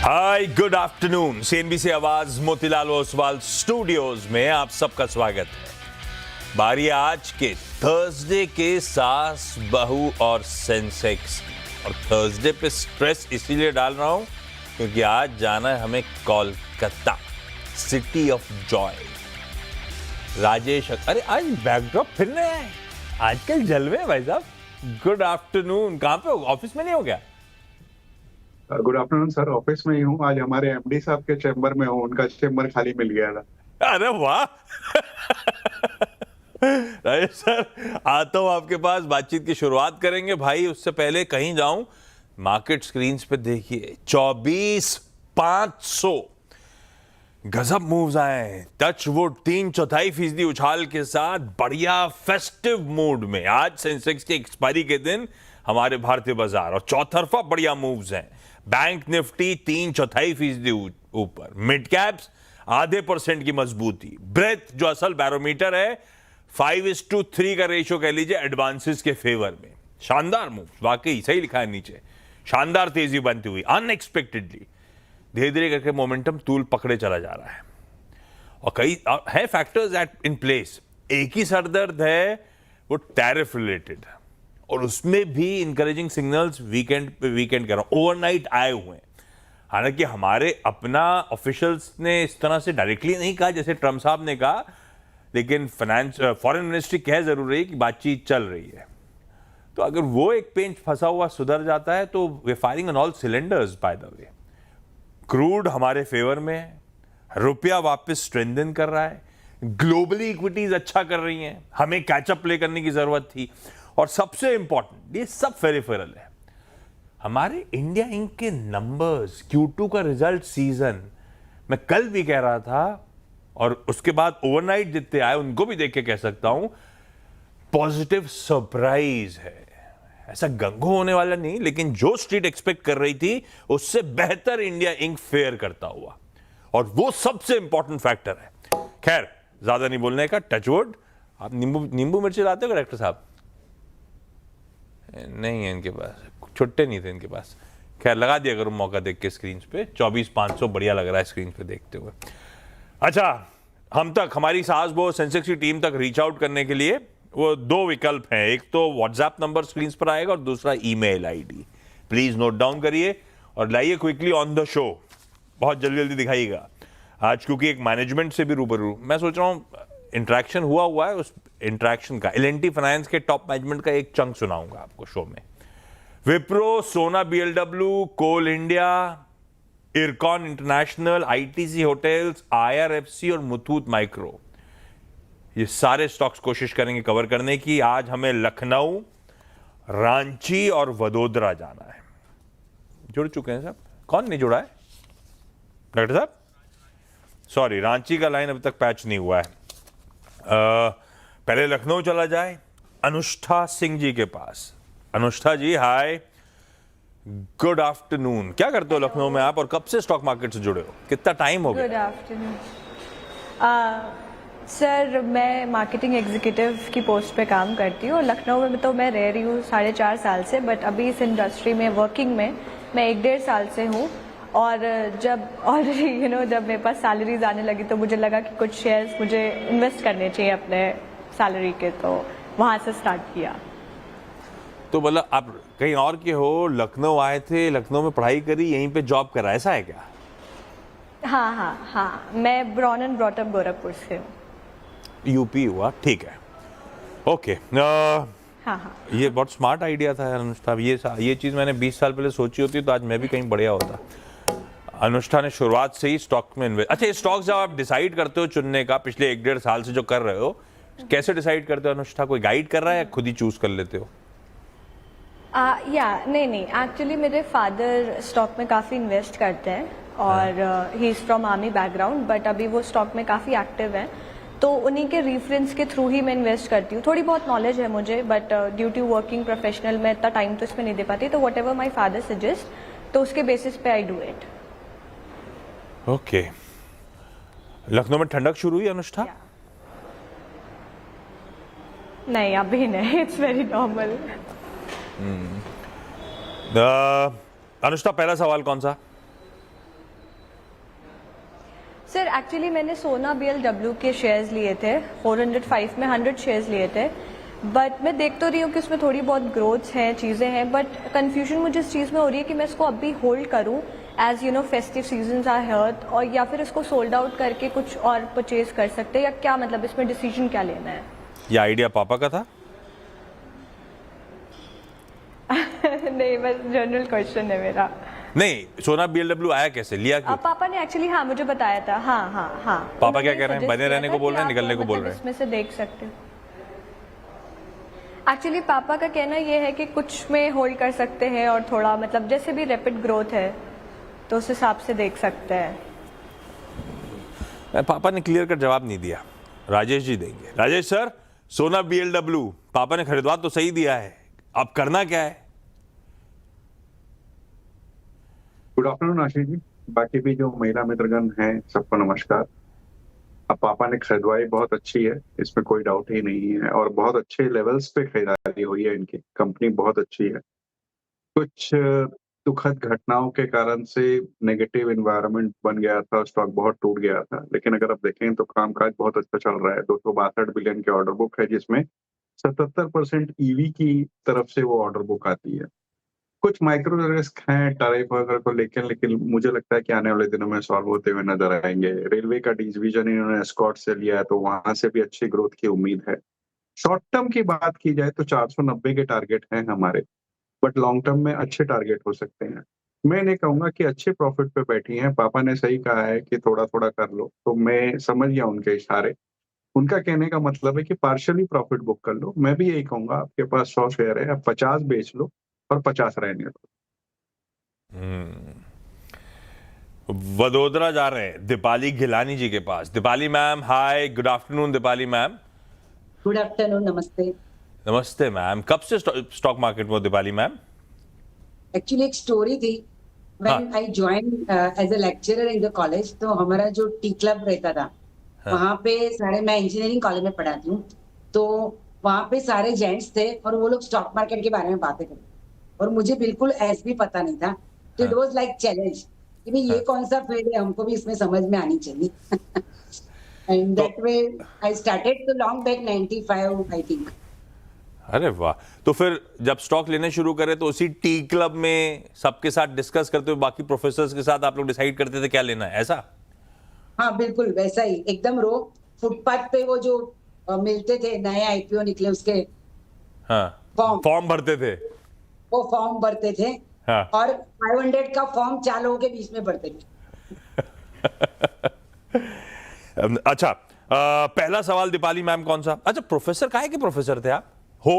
हाय good afternoon. CNBC आवाज Motilal Oswal studios में आप सबका स्वागत है। बारी आज के थर्सडे के सास बहू और सेंसेक्स। और थर्सडे पे स्ट्रेस इसीलिए डाल रहा हूं क्योंकि आज जाना है हमें Kolkata, city of Joy. Rajesh, अरे आज बैकड्रॉप फिर नया है, आजकल जलवे हैं भाई साहब। Good afternoon. कहां पे हो? ऑफिस में नहीं हो क्या? गुड आफ्टरनून सर, ऑफिस में ही हूँ। आज हमारे एमडी साहब के चेंबर में हूँ, उनका चेंबर खाली मिल गया था। अरे वाह राजेश सर, आता हूं आपके पास, बातचीत की शुरुआत करेंगे। भाई उससे पहले कहीं जाऊं, मार्केट स्क्रीन्स पे देखिए 24,500 गजब मूव्स आए। टच वुड 3/4% उछाल के साथ बढ़िया फेस्टिव मूड में आज सेंसेक्स के एक्सपायरी के दिन हमारे भारतीय बाजार, और चौतरफा बढ़िया मूव्स हैं। बैंक निफ्टी 3/4% ऊपर, मिड कैप्स आधे % की मजबूती। ब्रेथ जो असल बैरोमीटर है 5:3 का रेशियो कह लीजिए एडवांसेस के फेवर में। शानदार मूव, वाकई सही लिखा है नीचे, शानदार तेजी बनती हुई अनएक्सपेक्टेडली। धीरे धीरे करके मोमेंटम तूल पकड़े चला जा रहा है और कई है फैक्टर्स एट इन प्लेस। एक ही सरदर्द है, वो टैरिफ रिलेटेड, और उसमें भी इंकरेजिंग सिग्नल्स वीकेंड कह रहा हूं, ओवरनाइट आए हुए हैं। हालांकि हमारे अपना ऑफिशियल्स ने इस तरह से डायरेक्टली नहीं कहा जैसे ट्रम्प साहब ने कहा, लेकिन फॉरेन मिनिस्ट्री कह जरूर रही है कि बातचीत चल रही है। तो अगर वो एक पेंच फंसा हुआ सुधर जाता है तो वे firing on all cylinders. By the way, crude हमारे फेवर में है, रुपया वापस स्ट्रेंथन कर रहा है, ग्लोबली इक्विटीज अच्छा कर रही हैं, हमें कैचअप प्ले करने की जरूरत थी। और सबसे इंपॉर्टेंट, ये सब फेरिफेरल है, हमारे इंडिया इंक के नंबर्स, Q2 का रिजल्ट सीजन, मैं कल भी कह रहा था और उसके बाद ओवरनाइट जितने आए उनको भी देख के कह सकता हूं, पॉजिटिव सरप्राइज है। ऐसा गंगो होने वाला नहीं, लेकिन जो स्ट्रीट एक्सपेक्ट कर रही थी उससे बेहतर इंडिया इंक फेयर करता हुआ, और वो सबसे इंपॉर्टेंट फैक्टर है। खैर, ज्यादा नहीं बोलने का, टचवुड। आप नींबू मिर्ची लाते हो डायरेक्टर साहब? नहीं है इनके पास, छुट्टे नहीं थे इनके पास। खैर, लगा दिया करो मौका देख के स्क्रीन पे। 24,500 बढ़िया लग रहा है स्क्रीन पे देखते हुए। अच्छा, हम तक, हमारी सास बहू सेंसेक्स की टीम तक रीच आउट करने के लिए वो दो विकल्प हैं। एक तो व्हाट्सएप नंबर स्क्रीन पर आएगा और दूसरा email ID. Please note down करिए और लाइए क्विकली ऑन द शो, बहुत जल्दी जल्दी दिखाइएगा आज, क्योंकि एक मैनेजमेंट से भी रूबरू मैं सोच रहा हूँ इंटरेक्शन हुआ है। उस इंटरेक्शन का L&T फाइनेंस के टॉप मैनेजमेंट का एक चंक सुनाऊंगा आपको शो में। Wipro, Sona BLW, Coal India, Ircon international, ITC hotels, IRFC और मुथूट माइक्रो, ये सारे स्टॉक्स कोशिश करेंगे कवर करने की। आज हमें लखनऊ, रांची और वडोदरा जाना है। जुड़ चुके हैं साहब? कौन नहीं जुड़ा है डॉक्टर साहब? सॉरी, रांची का लाइन अभी तक पैच नहीं हुआ है। पहले लखनऊ चला जाए, अनुष्ठा सिंह जी के पास। अनुष्ठा जी, हाय, गुड आफ्टरनून। क्या करते हो लखनऊ में आप, और कब से स्टॉक मार्केट से जुड़े हो? कितना टाइम हो गया? गुड आफ्टरनून सर, मैं मार्केटिंग एग्जीक्यूटिव की पोस्ट पे काम करती हूँ। लखनऊ में तो मैं रह रही हूँ 4.5 साल से, बट अभी इस इंडस्ट्री में वर्किंग में मैं 1.5 साल से हूँ। और जब जब मेरे पास सैलरीज आने लगी तो मुझे लगा कि कुछ शेयर्स मुझे इन्वेस्ट करने चाहिए अपने सैलरी के, तो वहाँ से स्टार्ट किया। तो मतलब आप कहीं और के हो, लखनऊ आए थे, लखनऊ में पढ़ाई करी, यहीं पे जॉब करा, ऐसा है क्या? हाँ, मैं born and brought up Gorakhpur से हूँ। यूपी हुआ, ठीक है, ओके। हाँ, ये बहुत स्मार्ट आइडिया था अनुष्ठा। ये चीज़ मैंने 20 साल पहले सोची होती तो आज मैं भी कहीं बढ़िया होता। अनुष्ठा ने शुरुआत से ही स्टॉक में इन्वेस्ट। अच्छा, ये स्टॉक जब आप डिसाइड करते हो चुनने का, पिछले 1.5 साल से जो कर रहे हो, कैसे डिसाइड करते हो अनुष्ठा? कोई गाइड कर रहा है या खुद ही चूज कर लेते हो? नहीं, एक्चुअली मेरे फादर स्टॉक में काफ़ी इन्वेस्ट करते हैं और he is from army background, but अभी वो स्टॉक में काफ़ी एक्टिव हैं, तो उन्हीं के रेफरेंस के थ्रू ही मैं इन्वेस्ट करती हूँ। थोड़ी बहुत नॉलेज है मुझे, but due to working professional मैं इतना टाइम तो इसमें नहीं दे पाती, तो whatever my father suggest, तो उसके बेसिस पे I do it. Okay. Lucknow में ठंडक शुरू हुई अनुष्ठा? नहीं, अभी नहीं, इट्स वेरी नॉर्मल। अनुष्ठा, पहला सवाल कौन सा? एक्चुअली मैंने सोना BLW के शेयर्स लिए थे 405 में 100 शेयर्स लिए थे, बट मैं देख तो रही हूँ कि उसमें थोड़ी बहुत ग्रोथ है, चीज़ें हैं, बट कंफ्यूजन मुझे इस चीज़ में हो रही है कि मैं इसको अभी होल्ड करूँ as you know festive seasons are here, और या फिर इसको सोल्ड आउट करके कुछ और परचेज कर सकते हैं, या क्या मतलब इसमें डिसीजन क्या लेना है? ये आइडिया पापा का था? नहीं, बस जनरल क्वेश्चन है मेरा। नहीं, सोना BLW आया कैसे, लिया क्यों? अब पापा ने एक्चुअली हाँ मुझे बताया था। हाँ। पापा क्या कह रहे हैं? बने रहने को बोल रहे हैं, निकलने को बोल रहे हैं? इसमें से देख सकते हो। एक्चुअली पापा का कहना ये है कि कुछ में होल्ड कर सकते हैं, और थोड़ा मतलब जैसे भी रैपिड ग्रोथ है तो उस हिसाब से देख सकते हैं। पापा ने क्लियर कट जवाब नहीं दिया, राजेश जी देंगे। राजेश सर, सोना BLW पापा ने खरीदवा तो सही दिया है, अब करना क्या है? गुड आफ्टरनून आशीष जी, बाकी भी जो महिला मित्रगण हैं सबको नमस्कार। अब पापा ने खरीदवाई बहुत अच्छी है, इसमें कोई डाउट ही नहीं है, और बहुत अच्छे लेवल्स पे खरीदारी हुई है। इनकी कंपनी बहुत अच्छी है। कुछ दुखद घटनाओं के कारण से नेगेटिव एनवायरनमेंट बन गया था, स्टॉक बहुत टूट गया था, लेकिन अगर आप देखें तो कामकाज बहुत अच्छा चल रहा है। 262 बिलियन के ऑर्डर बुक है, जिसमें 77% ईवी की तरफ से वो ऑर्डर बुक आती है। कुछ माइक्रो रिस्क हैं टैरिफ वगैरह को लेकर, लेकिन मुझे लगता है कि आने वाले दिनों में सॉल्व होते हुए नजर आएंगे। रेलवे का डिवीजन इन्होंने एस्कॉर्ट से लिया है, तो वहां से भी अच्छी ग्रोथ की उम्मीद है। शॉर्ट टर्म की बात की जाए तो 490 के टारगेट हैं हमारे, बट लॉन्ग टर्म में अच्छे टारगेट हो सकते हैं। मैं नहीं कहूंगा कि अच्छे प्रॉफिट पे बैठी हैं, पापा ने सही कहा है कि थोड़ा थोड़ा कर लो, तो मैं समझ गया उनके इशारे। उनका कहने का मतलब है कि पार्शियली प्रॉफिट बुक कर लो। मैं भी यही कहूंगा, आपके पास 100 शेयर है, आप 50 बेच लो और 50 रहने दो। वडोदरा जा रहे हैं दीपाली गिलानी जी के पास। Deepali ma'am, hi, good afternoon Deepali ma'am. Good afternoon, नमस्ते। नमस्ते मैम, कब से स्टॉक मार्केट में हो दीपाली मैम? एक्चुअली एक स्टोरी थी। When I join as a lecturer in the college, तो हमारा जो टी क्लब रहता था, वहाँ पे सारे, मैं इंजीनियरिंग कॉलेज में पढ़ाती हूँ, तो वहाँ पे सारे जेंट्स थे और वो लोग स्टॉक मार्केट के बारे में बातें करते, और मुझे बिल्कुल ऐस भी पता नहीं था। तो इट वाज लाइक चैलेंज कि भाई ये कौन सा फील्ड है, हमको भी इसमें समझ में आनी चाहिए। And that way I started तो लॉन्ग बैक 95 आई थिंक। अरे वाह, तो फिर जब स्टॉक लेने शुरू करे तो उसी टी क्लब में सबके साथ डिस्कस करते हुए, बाकी प्रोफेसर्स के साथ आप लोग डिसाइड करते थे क्या लेना है, ऐसा? हाँ बिल्कुल वैसा ही, एकदम रो फुटपाथ पे वो जो मिलते थे नए आईपीओ निकले उसके हाँ, फॉर्म भरते थे। वो फॉर्म भरते थे। हाँ। और 500 का फॉर्म 4 लोगों के बीच में भरते थे। अच्छा, पहला सवाल दीपाली मैम कौन सा? अच्छा, प्रोफेसर काहे के प्रोफेसर थे आप हो?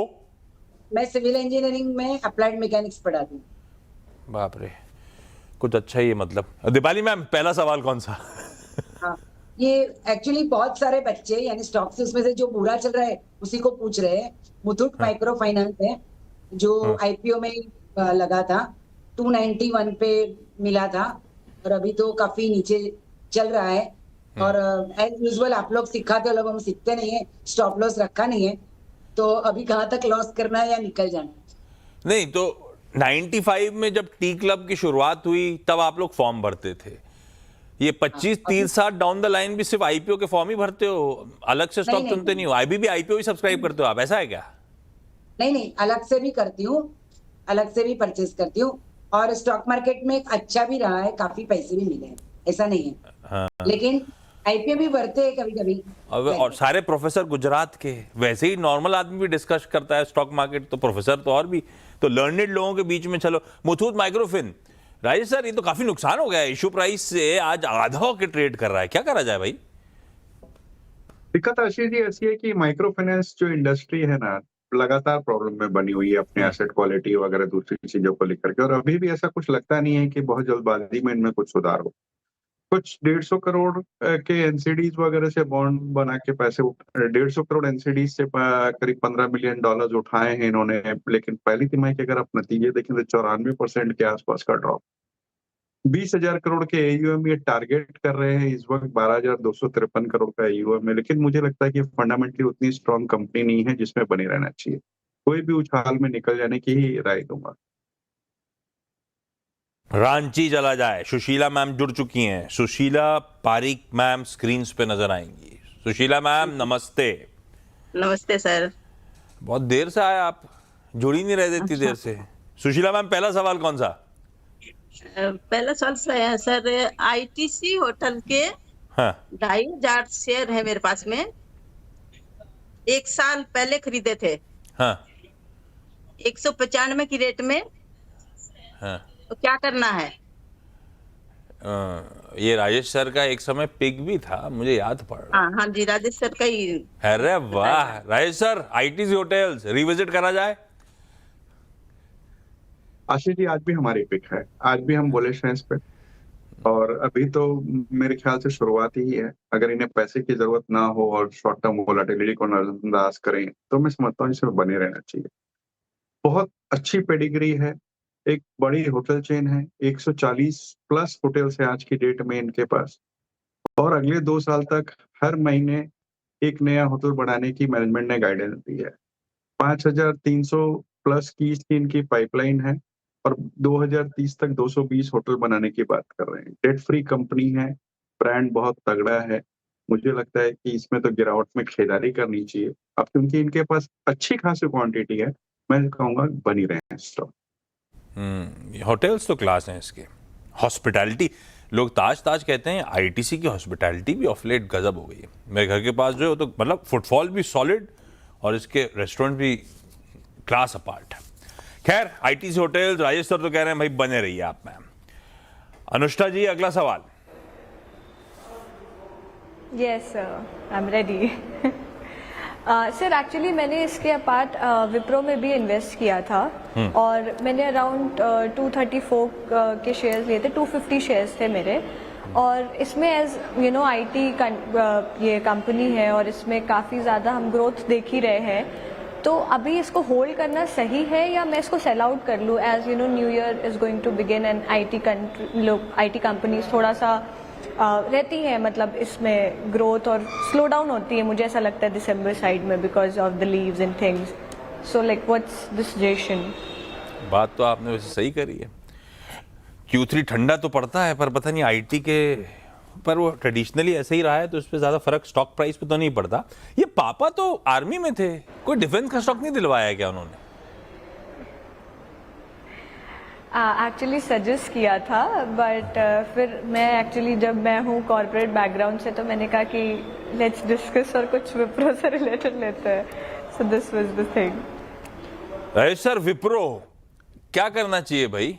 मैं सिविल इंजीनियरिंग में अप्लाइड मैकेनिक्स पढ़ाती हूँ। बाप रे, कुछ अच्छा ही है मतलब। दीपाली मैम, पहला सवाल कौन सा? हाँ, ये एक्चुअली बहुत सारे बच्चे यानी स्टॉक से उसमें से जो बुरा चल रहा है उसी को पूछ रहे हैं। मुथूट माइक्रो फाइनेंस है जो आईपीओ में लगा था, 291 पे मिला था, और अभी तो काफी नीचे चल रहा है। और एज यूजुअल आप लोग सिखाते हो, लोग हम सीखते नहीं है, स्टॉप लॉस रखा नहीं है, तो अभी कहाँ तक लॉस करना है या निकल जाना है? नहीं तो 95 में जब टी क्लब की शुरुआत हुई तब आप लोग फॉर्म भरते थे। ये 25-30 साल डाउन द लाइन भी सिर्फ आईपीओ के फॉर्म ही भरते हो, अलग से स्टॉक चुनते नहीं हो? आईबीबी आईपीओ ही सब्सक्राइब करते हो आप, ऐसा है क्या? नहीं, अलग से भी करती हूँ, अलग से भी परचेज करती हूँ, और स्टॉक मार्केट में अच्छा भी रहा है, काफी पैसे भी मिले हैं, ऐसा नहीं है। हाँ। लेकिन आईपीओ भी भरते हैं कभी कभी। और सारे प्रोफेसर गुजरात के, वैसे ही नॉर्मल आदमी भी डिस्कस करता है स्टॉक मार्केट, तो प्रोफेसर तो और भी, तो लर्नेड लोगों के बीच में। चलो, मुथूट माइक्रोफिन, राजेश सर, ये तो काफी नुकसान हो गया है, इशू प्राइस से आज आधा होकर ट्रेड कर रहा है, क्या करा जाए भाई? दिक्कत आशीष जी ऐसी है कि माइक्रो फाइनेंस जो इंडस्ट्री है ना, लगातार प्रॉब्लम में बनी हुई है अपने एसेट क्वालिटी वगैरह दूसरी चीजों को लेकर के, और अभी भी ऐसा कुछ लगता नहीं है कि बहुत जल्दबाजी में इनमें कुछ सुधार हो। कुछ 150 करोड़ के एनसीडीज वगैरह से बॉन्ड बना के पैसे 150 करोड़ एनसीडीज से करीब $15 मिलियन उठाए हैं इन्होंने, लेकिन पहली तिमाही के अगर आप नतीजे देखें तो 94% के आसपास का ड्रॉप। 20,000 करोड़ के एयूएम ये टारगेट कर रहे हैं, इस वक्त 12,253 करोड़ का एयूएम है, लेकिन मुझे लगता है कि फंडामेंटली उतनी स्ट्रांग कंपनी नहीं है जिसमें बने रहना चाहिए। कोई भी उछाल में निकल जाने की ही राय दूंगा। रांची चला जाए, सुशीला मैम जुड़ चुकी हैं। सुशीला पारिक मैम स्क्रीन पे नजर आएंगी। सुशीला मैम नमस्ते। नमस्ते सर। बहुत देर से आए आप, जुड़ ही नहीं रहे थे इतनी देर से। सुशीला मैम पहला सवाल कौन सा? पहला सवाल सर आईटीसी होटल के हाँ 2,500 शेयर है मेरे पास में। 1 साल पहले खरीदे थे हाँ 195 की रेट में, हाँ। तो क्या करना है? ये राजेश सर का एक समय पिक भी था, मुझे याद पड़ रहा। हाँ जी, राजेश सर का ही। अरे वाह Rajesh sir, ITC hotels revisit करा जाए। आशीष जी, आज भी हमारी पिक है, आज भी हम बुलिश हैं इस पे। और अभी तो मेरे ख्याल से शुरुआत ही है। अगर इन्हें पैसे की जरूरत ना हो और शॉर्ट टर्म वोलेटिलिटी को नजरअंदाज करें तो मैं समझता हूँ इसमें बने रहना चाहिए। बहुत अच्छी पेडिग्री है, एक बड़ी होटल चेन है, 140 प्लस होटल्स है आज की डेट में इनके पास, और अगले 2 साल तक हर महीने एक नया होटल बढ़ाने की मैनेजमेंट ने गाइडेंस दी है। 5,300 प्लस की इसकी इनकी पाइपलाइन है और 2030 तक 220 होटल बनाने की बात कर रहे हैं। डेट फ्री कंपनी है, ब्रांड बहुत तगड़ा है। मुझे लगता है कि इसमें तो गिरावट में खरीदारी करनी चाहिए अब, क्योंकि इनके पास अच्छी खासी क्वांटिटी है। मैं कहूंगा बनी रहे हैं स्टॉक। होटल्स तो क्लास हैं इसके। हॉस्पिटैलिटी, लोग ताज ताज कहते हैं, आईटीसी की हॉस्पिटैलिटी भी ऑफ लेट गजब हो गई है। मेरे घर के पास जो है वो तो मतलब फुटफॉल भी सॉलिड और इसके रेस्टोरेंट भी क्लास अपार्ट है। खैर आईटीसी होटल्स, राजेश सर तो कह रहे हैं भाई बने रहिए आप मैम। अनुष्ठा जी अगला सवाल। Yes I am ready. Sir actually मैंने इसके अपार्ट विप्रो में भी इन्वेस्ट किया था और मैंने अराउंड 234 के शेयर्स लिए थे, 250 शेयर्स थे मेरे। और इसमें एज यू नो आईटी ये कंपनी है और इसमें काफ़ी ज़्यादा हम ग्रोथ देख ही रहे हैं, तो अभी इसको होल्ड करना सही है या मैं इसको सेल आउट कर लूँ? As you know new year is going to begin and IT companies थोड़ा सा रहती है, मतलब इसमें ग्रोथ और स्लो डाउन होती है, मुझे ऐसा लगता है दिसंबर साइड में because of the leaves and things. So like what's the suggestion? बात तो आपने वैसे सही करी है। Q3 ठंडा तो पड़ता है पर पता नहीं आईटी के पर वो ट्रेडिशनली ऐसे ही रहा है, तो उस पर ज्यादा फर्क स्टॉक प्राइस पे तो नहीं पड़ता। ये पापा तो आर्मी में थे, कोई डिफेंस का स्टॉक नहीं दिलवाया क्या उन्होंने? एक्चुअली सजेस्ट किया था बट फिर मैं एक्चुअली जब मैं हूँ कॉर्पोरेट बैकग्राउंड से, तो मैंने कहा कि लेट्स डिस्कस और कुछ विप्रो से रिलेटेड लेते हैं। So this was the thing. Rajesh sir Wipro क्या करना चाहिए भाई?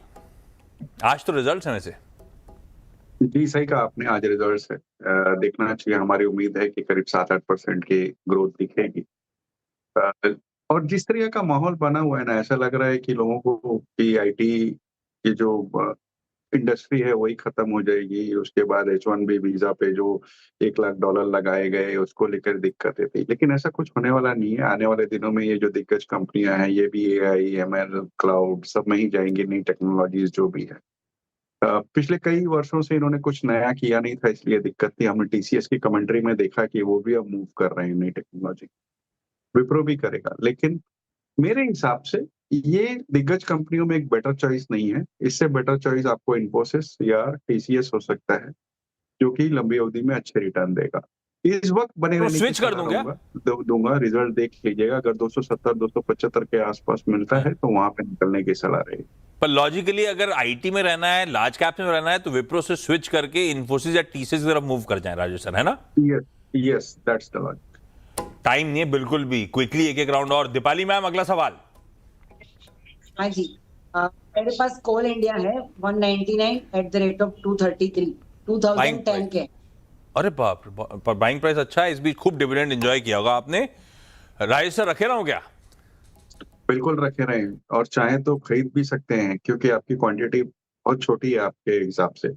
आज तो रिजल्ट्स हैं वैसे। जी सही कहा आपने, आज रिजल्ट्स है, देखना चाहिए। हमारी उम्मीद है कि करीब 7-8% की ग्रोथ दिखेगी। और जिस तरह का माहौल बना हुआ है ना, ऐसा लग रहा है कि लोगों को कि आईटी की जो इंडस्ट्री है वही खत्म हो जाएगी। उसके बाद H1B वीजा पे जो $1 लाख लगाए गए उसको लेकर दिक्कतें थी, लेकिन ऐसा कुछ होने वाला नहीं है। आने वाले दिनों में ये जो दिग्गज कंपनियां हैं ये भी AI, ML, क्लाउड सब में ही जाएंगी, नई टेक्नोलॉजीज जो भी है। पिछले कई वर्षों से इन्होंने कुछ नया किया नहीं था, इसलिए दिक्कत थी। हमने TCS की कमेंट्री में देखा कि वो भी अब मूव कर रहे हैं नई टेक्नोलॉजी। विप्रो भी करेगा, लेकिन मेरे हिसाब से ये दिग्गज कंपनियों में एक बेटर चॉइस नहीं है। इससे बेटर चॉइस आपको इन्फोसिस या TCS हो सकता है, जो कि लंबी अवधि में अच्छे रिटर्न देगा। इस वक्त बने रहने की स्विच कर सलाह दूं क्या? दूंगा। रिजल्ट देख लीजिएगा, अगर 270-275 के आसपास मिलता है तो वहां पे निकलने की सलाह रहेगी। पर लॉजिकली अगर आईटी में रहना है, लार्ज कैप में रहना है, तो विप्रो से स्विच करके इन्फोसिस या TCS की तरफ मूव कर जाए राजेश सर, है ना? Yes that's the logic. Time नहीं है बिल्कुल भी, क्विकली एक एक राउंड और। दीपाली मैम अगला सवाल। हाँ जी, मेरे पास कोल इंडिया है 199 एट द रेट ऑफ 233, 2010 के। अरे बाप रे, पर बाइंग प्राइस अच्छा है, इस बीच खूब डिविडेंड एंजॉय किया होगा आपने। राजेश सर रखे रहो क्या? बिल्कुल रखे रहें, और चाहे तो खरीद भी सकते हैं क्योंकि आपकी क्वांटिटी बहुत छोटी है आपके हिसाब से।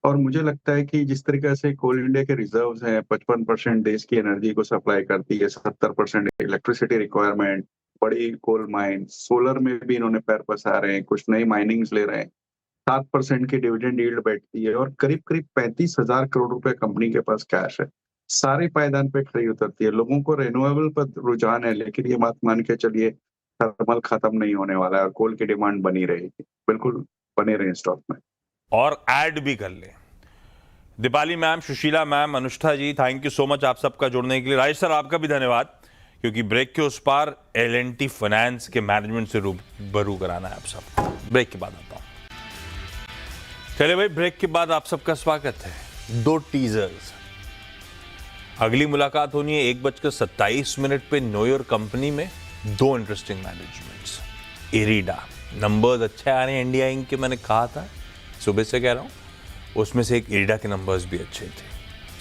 और मुझे लगता है कि जिस तरीके से कोल इंडिया के रिजर्व्स हैं, 55% देश की एनर्जी को सप्लाई करती है, 70% इलेक्ट्रिसिटी रिक्वायरमेंट, बड़ी कोल माइन, सोलर में भी इन्होंने पैर पसार रहे हैं, कुछ नई माइनिंग्स ले रहे हैं, 7% की डिविडेंड यील्ड बैठती है, और करीब करीब 35,000 करोड़ रुपए कंपनी के पास कैश है। सारे पायदान पे खड़ी उतरती है। लोगों को रिन्यूएबल पर रुझान है, लेकिन ये बात मान के चलिए थर्मल खत्म नहीं होने वाला है और कोल की डिमांड बनी रहेगी। बिल्कुल बने रहें स्टॉक में। और ऐड भी कर ले। Deepali ma'am, Sushila ma'am, Anushtha ji, thank you so much आप सबका जुड़ने के लिए। राजेश सर आपका भी धन्यवाद, क्योंकि ब्रेक के उस पार L&T फाइनेंस के मैनेजमेंट से रूबरू कराना है आप सब। ब्रेक के बाद आता हूं। चले भाई, ब्रेक के बाद आप सबका स्वागत है। 2 टीजर्स। अगली मुलाकात होनी है 1:27 पे नो योर कंपनी में। 2 इंटरेस्टिंग मैनेजमेंट्स। इरिडा नंबर्स अच्छे आ रहे हैं इंडिया इंक के, मैंने कहा था, सुबह से कह रहा हूं। उसमें से एक इरिडा के नंबर्स भी अच्छे थे।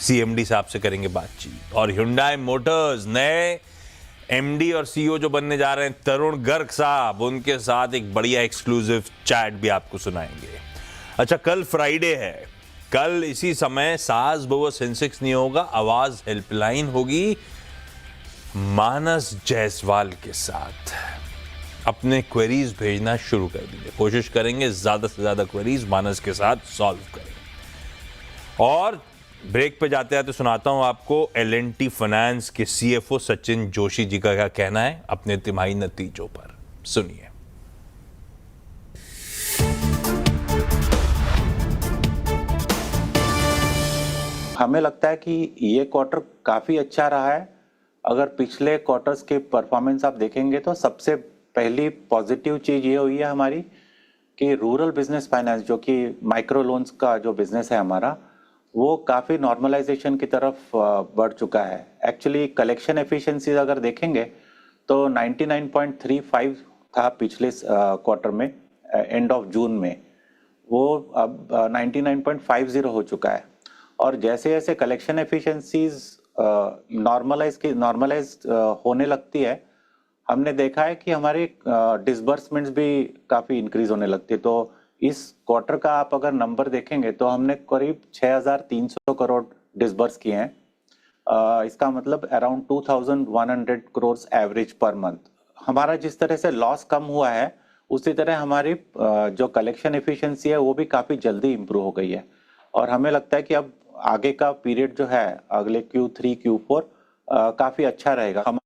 CMD साहब से करेंगे बातचीत। और Hyundai मोटर्स नए MD और CEO जो बनने जा रहे हैं तरुण गर्ग साहब, उनके साथ एक बढ़िया एक्सक्लूसिव चैट भी आपको सुनाएंगे। अच्छा, कल फ्राइडे है। कल इसी समय सास बहू सेंसेक्स नहीं होगा, आवाज हेल्पलाइन होगी मानस जायसवाल के साथ। अपने क्वेरीज भेजना शुरू कर दीजिए। कोशिश करेंगे ज्यादा से ज्यादा क्वेरीज मानस के साथ सॉल्व करें। और ब्रेक पे जाते जाते सुनाता हूं आपको L&T फाइनेंस के CFO सचिन जोशी जी का क्या कहना है अपने तिमाही नतीजों पर। सुनिए। हमें लगता है कि ये क्वार्टर काफी अच्छा रहा है। अगर पिछले क्वार्टर्स के परफॉर्मेंस आप देखेंगे तो सबसे पहली पॉजिटिव चीज ये हुई है हमारी कि रूरल बिजनेस फाइनेंस, जो कि माइक्रो लोन्स का जो बिजनेस है हमारा, वो काफी नॉर्मलाइजेशन की तरफ बढ़ चुका है। एक्चुअली कलेक्शन एफिशिएंसीज अगर देखेंगे तो 99.35 था पिछले क्वार्टर में, एंड ऑफ जून में, वो अब 99.50 हो चुका है। और जैसे जैसे कलेक्शन एफिशिएंसीज नॉर्मलाइज होने लगती है, हमने देखा है कि हमारे डिसबर्समेंट्स भी काफी इंक्रीज होने लगती है। तो इस क्वार्टर का आप अगर नंबर देखेंगे तो हमने करीब 6,300 करोड़ डिसबर्स किए हैं। इसका मतलब around 2,100 crore average per month. हमारा जिस तरह से लॉस कम हुआ है, उसी तरह हमारी जो कलेक्शन एफिशिएंसी है वो भी काफी जल्दी इंप्रूव हो गई है। और हमें लगता है कि अब आगे का पीरियड जो है, अगले Q3 Q4 काफी अच्छा रहेगा। हम